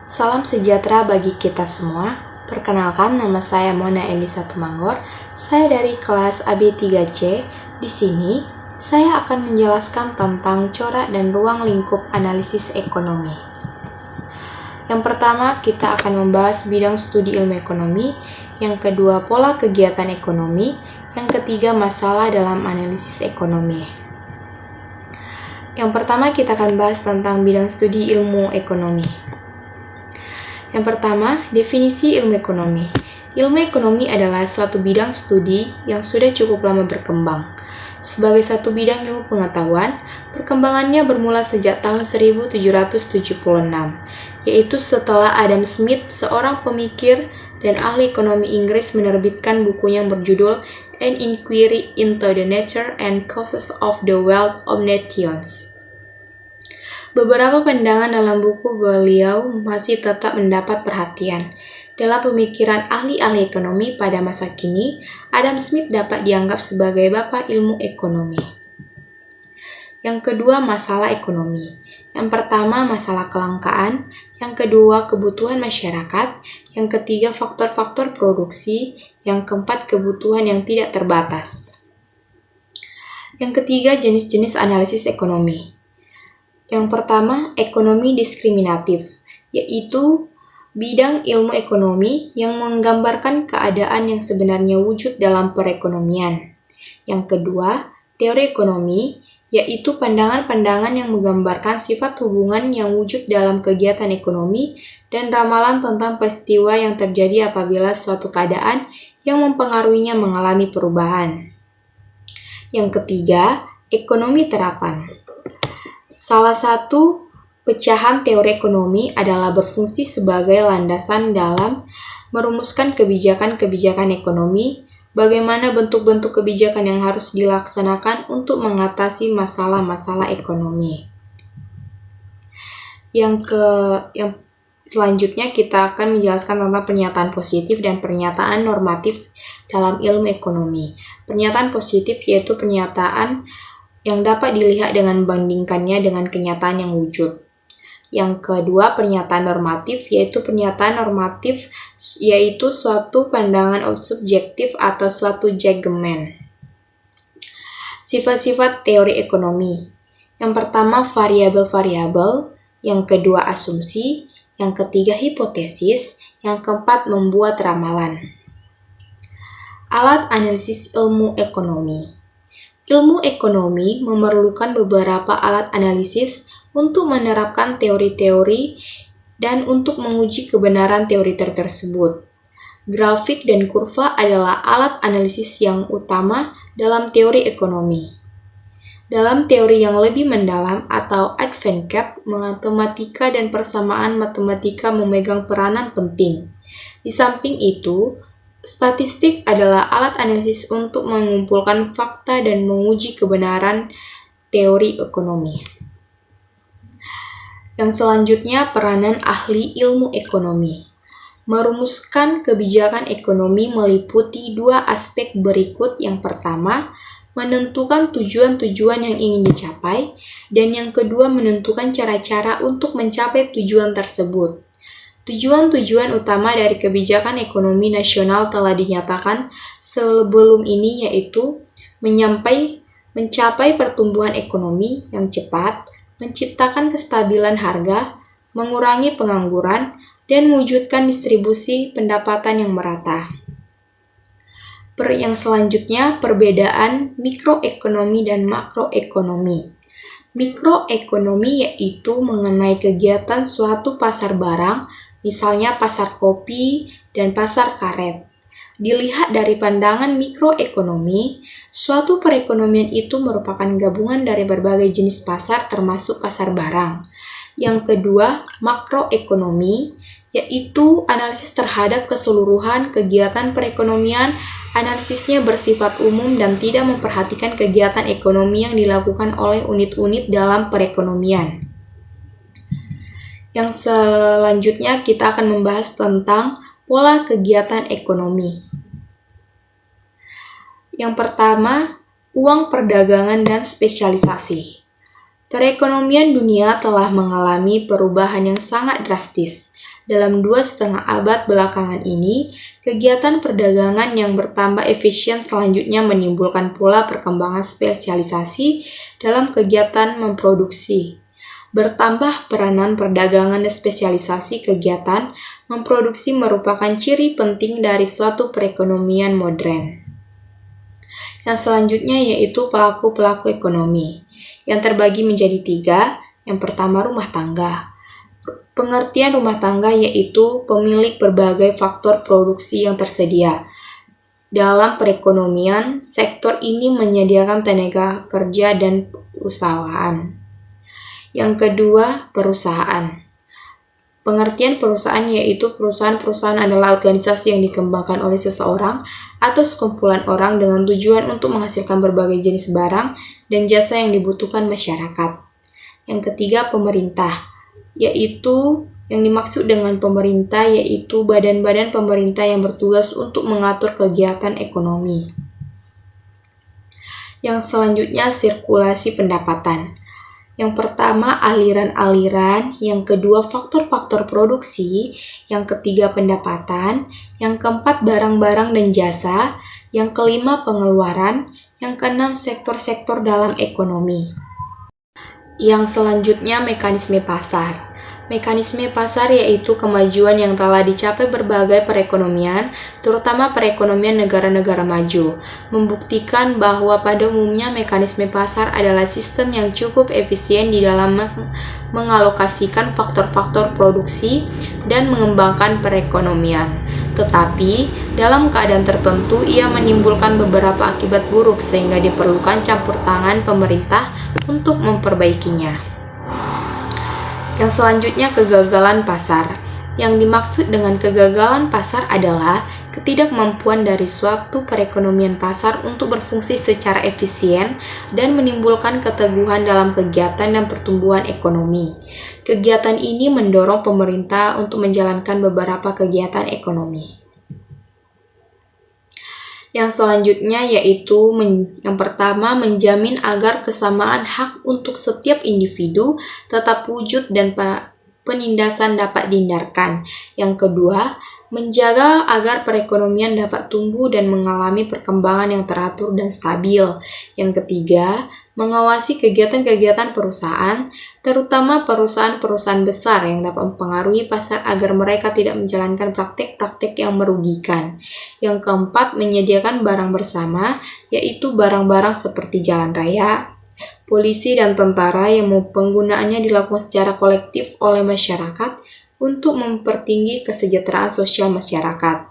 Salam sejahtera bagi kita semua. Perkenalkan, nama saya Mona Elisa Tumanggor. Saya dari kelas AB3C. Di sini, saya akan menjelaskan tentang corak dan ruang lingkup analisis ekonomi. Yang pertama, kita akan membahas bidang studi ilmu ekonomi. Yang kedua, pola kegiatan ekonomi. Yang ketiga, masalah dalam analisis ekonomi. Yang pertama, kita akan bahas tentang bidang studi ilmu ekonomi. Yang pertama, definisi ilmu ekonomi. Ilmu ekonomi adalah suatu bidang studi yang sudah cukup lama berkembang. Sebagai satu bidang ilmu pengetahuan, perkembangannya bermula sejak tahun 1776, yaitu setelah Adam Smith, seorang pemikir dan ahli ekonomi Inggris, menerbitkan buku yang berjudul An Inquiry into the Nature and Causes of the Wealth of Nations. Beberapa pandangan dalam buku beliau masih tetap mendapat perhatian. Dalam pemikiran ahli-ahli ekonomi pada masa kini, Adam Smith dapat dianggap sebagai bapak ilmu ekonomi. Yang kedua, masalah ekonomi. Yang pertama, masalah kelangkaan. Yang kedua, kebutuhan masyarakat. Yang ketiga, faktor-faktor produksi. Yang keempat, kebutuhan yang tidak terbatas. Yang ketiga, jenis-jenis analisis ekonomi. Yang pertama, ekonomi diskriminatif, yaitu bidang ilmu ekonomi yang menggambarkan keadaan yang sebenarnya wujud dalam perekonomian. Yang kedua, teori ekonomi, yaitu pandangan-pandangan yang menggambarkan sifat hubungan yang wujud dalam kegiatan ekonomi dan ramalan tentang peristiwa yang terjadi apabila suatu keadaan yang mempengaruhinya mengalami perubahan. Yang ketiga, ekonomi terapan. Salah satu pecahan teori ekonomi adalah berfungsi sebagai landasan dalam merumuskan kebijakan-kebijakan ekonomi, bagaimana bentuk-bentuk kebijakan yang harus dilaksanakan untuk mengatasi masalah-masalah ekonomi. Yang selanjutnya kita akan menjelaskan tentang pernyataan positif dan pernyataan normatif dalam ilmu ekonomi. Pernyataan positif yaitu pernyataan yang dapat dilihat dengan membandingkannya dengan kenyataan yang wujud. Yang kedua, pernyataan normatif, yaitu pernyataan normatif yaitu suatu pandangan subjektif atau suatu judgement. Sifat-sifat teori ekonomi. Yang pertama, variabel-variabel. Yang kedua, asumsi. Yang ketiga, hipotesis. Yang keempat, membuat ramalan. Alat analisis ilmu ekonomi. Ilmu ekonomi memerlukan beberapa alat analisis untuk menerapkan teori-teori dan untuk menguji kebenaran teori tersebut. Grafik dan kurva adalah alat analisis yang utama dalam teori ekonomi. Dalam teori yang lebih mendalam atau advanced, matematika dan persamaan matematika memegang peranan penting. Di samping itu, statistik adalah alat analisis untuk mengumpulkan fakta dan menguji kebenaran teori ekonomi. Yang selanjutnya, peranan ahli ilmu ekonomi. Merumuskan kebijakan ekonomi meliputi dua aspek berikut. Yang pertama, menentukan tujuan-tujuan yang ingin dicapai, dan yang kedua, menentukan cara-cara untuk mencapai tujuan tersebut. Tujuan-tujuan utama dari kebijakan ekonomi nasional telah dinyatakan sebelum ini, yaitu mencapai pertumbuhan ekonomi yang cepat, menciptakan kestabilan harga, mengurangi pengangguran, dan mewujudkan distribusi pendapatan yang merata. Yang selanjutnya, perbedaan mikroekonomi dan makroekonomi. Mikroekonomi yaitu mengenai kegiatan suatu pasar barang, misalnya pasar kopi dan pasar karet. Dilihat dari pandangan mikroekonomi, suatu perekonomian itu merupakan gabungan dari berbagai jenis pasar termasuk pasar barang. Yang kedua, makroekonomi, yaitu analisis terhadap keseluruhan kegiatan perekonomian. Analisisnya bersifat umum dan tidak memperhatikan kegiatan ekonomi yang dilakukan oleh unit-unit dalam perekonomian. Yang selanjutnya kita akan membahas tentang pola kegiatan ekonomi. Yang pertama, uang perdagangan dan spesialisasi. Perekonomian dunia telah mengalami perubahan yang sangat drastis. Dalam 2,5 abad belakangan ini, kegiatan perdagangan yang bertambah efisien selanjutnya menimbulkan pula perkembangan spesialisasi dalam kegiatan memproduksi. Bertambah peranan perdagangan dan spesialisasi kegiatan memproduksi merupakan ciri penting dari suatu perekonomian modern. Yang selanjutnya yaitu pelaku-pelaku ekonomi, yang terbagi menjadi 3. Yang pertama, rumah tangga. Pengertian rumah tangga yaitu pemilik berbagai faktor produksi yang tersedia. Dalam perekonomian, sektor ini menyediakan tenaga kerja dan usahaan. Yang kedua, perusahaan. Pengertian perusahaan yaitu perusahaan adalah organisasi yang dikembangkan oleh seseorang atau sekumpulan orang dengan tujuan untuk menghasilkan berbagai jenis barang dan jasa yang dibutuhkan masyarakat. Yang ketiga, pemerintah, yaitu yang dimaksud dengan pemerintah yaitu badan-badan pemerintah yang bertugas untuk mengatur kegiatan ekonomi. Yang selanjutnya, sirkulasi pendapatan. Yang pertama, aliran-aliran, yang kedua, faktor-faktor produksi, yang ketiga, pendapatan, yang keempat, barang-barang dan jasa, yang kelima, pengeluaran, yang keenam, sektor-sektor dalam ekonomi. Yang selanjutnya, mekanisme pasar. Mekanisme pasar yaitu kemajuan yang telah dicapai berbagai perekonomian, terutama perekonomian negara-negara maju, membuktikan bahwa pada umumnya mekanisme pasar adalah sistem yang cukup efisien di dalam mengalokasikan faktor-faktor produksi dan mengembangkan perekonomian. Tetapi, dalam keadaan tertentu ia menimbulkan beberapa akibat buruk sehingga diperlukan campur tangan pemerintah untuk memperbaikinya. Yang selanjutnya, kegagalan pasar. Yang dimaksud dengan kegagalan pasar adalah ketidakmampuan dari suatu perekonomian pasar untuk berfungsi secara efisien dan menimbulkan keteguhan dalam kegiatan dan pertumbuhan ekonomi. Kegiatan ini mendorong pemerintah untuk menjalankan beberapa kegiatan ekonomi. Yang selanjutnya yaitu yang pertama, menjamin agar kesamaan hak untuk setiap individu tetap wujud dan penindasan dapat dihindarkan. Yang kedua, menjaga agar perekonomian dapat tumbuh dan mengalami perkembangan yang teratur dan stabil. Yang ketiga, mengawasi kegiatan-kegiatan perusahaan, terutama perusahaan-perusahaan besar yang dapat mempengaruhi pasar agar mereka tidak menjalankan praktik-praktik yang merugikan. Yang keempat, menyediakan barang bersama, yaitu barang-barang seperti jalan raya, polisi dan tentara yang penggunaannya dilakukan secara kolektif oleh masyarakat untuk mempertinggi kesejahteraan sosial masyarakat.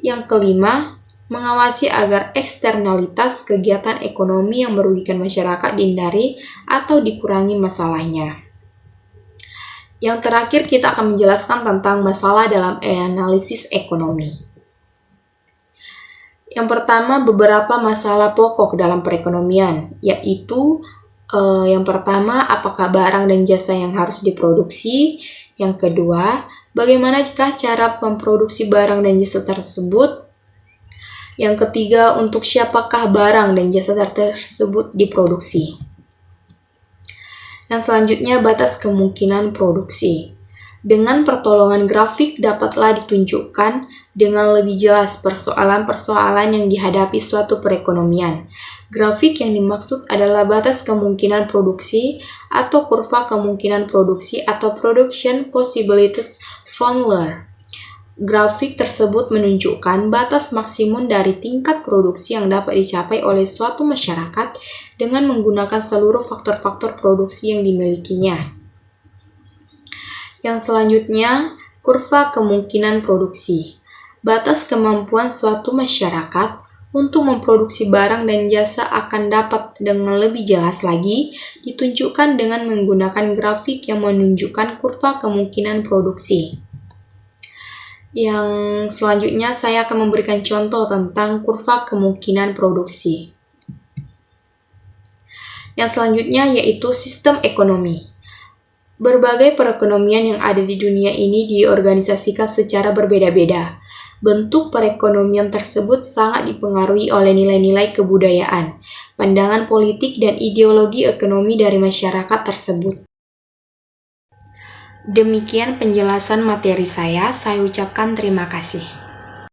Yang kelima, mengawasi agar eksternalitas kegiatan ekonomi yang merugikan masyarakat dihindari atau dikurangi masalahnya. Yang terakhir, kita akan menjelaskan tentang masalah dalam analisis ekonomi. Yang pertama, beberapa masalah pokok dalam perekonomian, yaitu yang pertama, apakah barang dan jasa yang harus diproduksi? Yang kedua, bagaimana jika cara memproduksi barang dan jasa tersebut? Yang ketiga, untuk siapakah barang dan jasa tersebut diproduksi? Yang selanjutnya, batas kemungkinan produksi. Dengan pertolongan grafik dapatlah ditunjukkan dengan lebih jelas persoalan-persoalan yang dihadapi suatu perekonomian. Grafik yang dimaksud adalah batas kemungkinan produksi atau kurva kemungkinan produksi atau production possibilities formula. Grafik tersebut menunjukkan batas maksimum dari tingkat produksi yang dapat dicapai oleh suatu masyarakat dengan menggunakan seluruh faktor-faktor produksi yang dimilikinya. Yang selanjutnya, kurva kemungkinan produksi. Batas kemampuan suatu masyarakat untuk memproduksi barang dan jasa akan dapat dengan lebih jelas lagi ditunjukkan dengan menggunakan grafik yang menunjukkan kurva kemungkinan produksi. Yang selanjutnya saya akan memberikan contoh tentang kurva kemungkinan produksi. Yang selanjutnya yaitu sistem ekonomi. Berbagai perekonomian yang ada di dunia ini diorganisasikan secara berbeda-beda. Bentuk perekonomian tersebut sangat dipengaruhi oleh nilai-nilai kebudayaan, pandangan politik, dan ideologi ekonomi dari masyarakat tersebut. Demikian penjelasan materi saya ucapkan terima kasih.